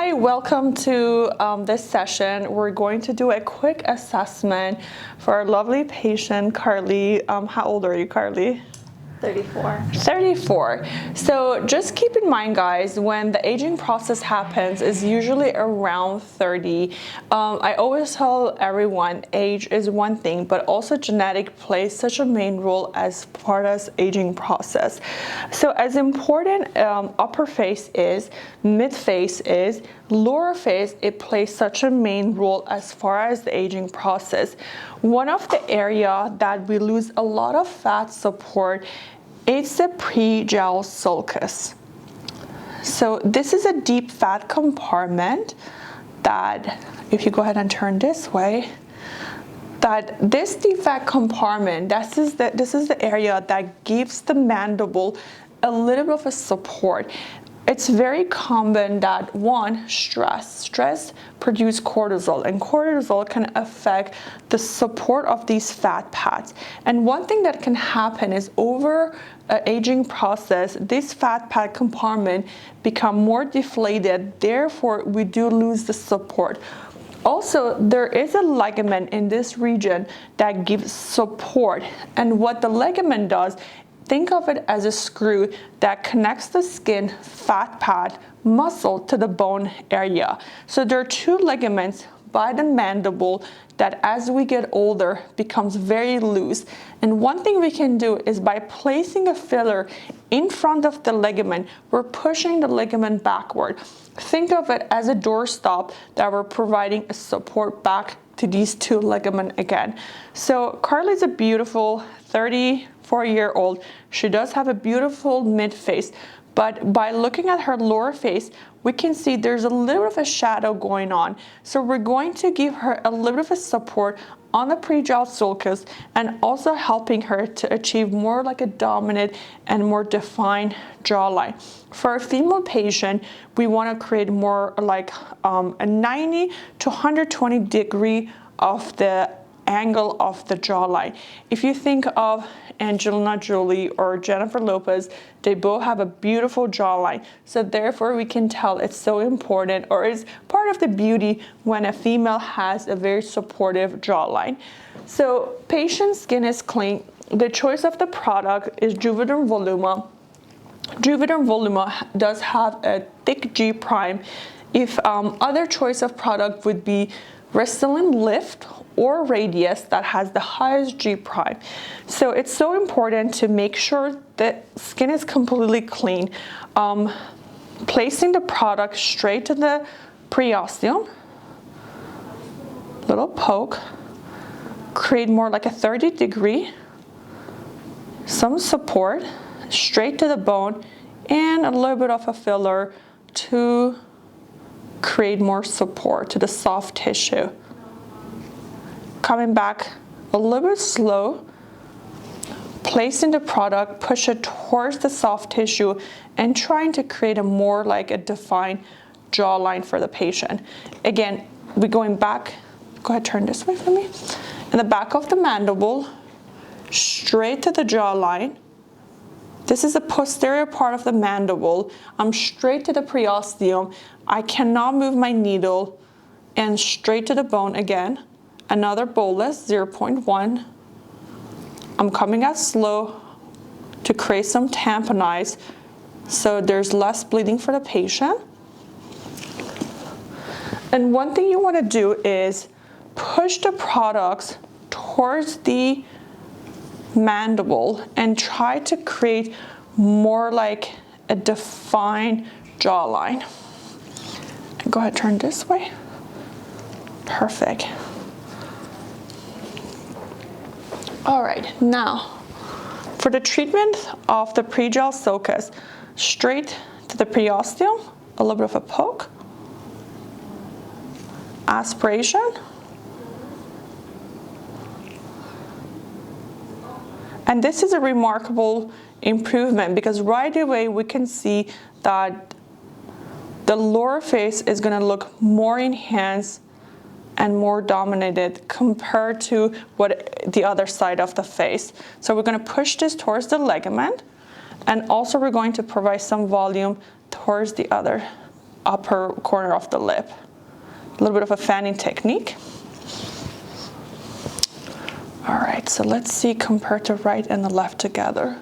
Hi, welcome to this session. We're going to do a quick assessment for our lovely patient, Carly. How old are you, Carly? 34. 34. So just keep in mind, guys, when the aging process happens is usually around 30. I always tell everyone age is one thing, but also genetic plays such a main role as part of aging process. So as important upper face is, mid face is, lower face, it plays such a main role as far as the aging process. One of the area that we lose a lot of fat support, it's the pre-gel sulcus. So this is a deep fat compartment that, if you go ahead and turn this way, that this deep fat compartment, this is the area that gives the mandible a little bit of a support. It's very common that stress produces cortisol, and cortisol can affect the support of these fat pads. And one thing that can happen is over an aging process, this fat pad compartment become more deflated, therefore we do lose the support. Also, there is a ligament in this region that gives support, and what the ligament does, think of it as a screw that connects the skin, fat pad, muscle to the bone area. So there are two ligaments by the mandible that as we get older becomes very loose. And one thing we can do is by placing a filler in front of the ligament, we're pushing the ligament backward. Think of it as a doorstop that we're providing a support back to these two ligaments again. So Carly's a beautiful 34-year-old. She does have a beautiful mid face, but by looking at her lower face, we can see there's a little bit of a shadow going on. So we're going to give her a little bit of a support on the pre-gel sulcus and also helping her to achieve more like a dominant and more defined jawline. For a female patient, we want to create more like a 90 to 120 degree of the angle of the jawline. If you think of Angelina Jolie or Jennifer Lopez, they both have a beautiful jawline. So therefore we can tell it's so important, or is part of the beauty when a female has a very supportive jawline. So patient's skin is clean. The choice of the product is Juvederm Voluma. Juvederm Voluma does have a thick G prime. If other choice of product would be Restylane Lift or Radius that has the highest G prime. So it's so important to make sure that skin is completely clean. Placing the product straight to the periosteum, little poke, create more like a 30 degree, some support, straight to the bone, and a little bit of a filler to create more support to the soft tissue. Coming back a little bit slow, placing the product, push it towards the soft tissue and trying to create a more like a defined jawline for the patient. Again, we're going back, go ahead, turn this way for me. In the back of the mandible, straight to the jawline. This is the posterior part of the mandible. I'm straight to the periosteum. I cannot move my needle, and straight to the bone again. Another bolus, 0.1. I'm coming out slow to create some tamponize so there's less bleeding for the patient. And one thing you want to do is push the products towards the mandible and try to create more like a defined jawline. Go ahead, turn this way. Perfect. All right, now for the treatment of the pre-gel sulcus, straight to the periosteum, a little bit of a poke, aspiration, and this is a remarkable improvement because right away we can see that the lower face is going to look more enhanced and more dominated compared to what the other side of the face. So we're going to push this towards the ligament, and also we're going to provide some volume towards the other upper corner of the lip. A little bit of a fanning technique. All right, so let's see, compare the right and the left together.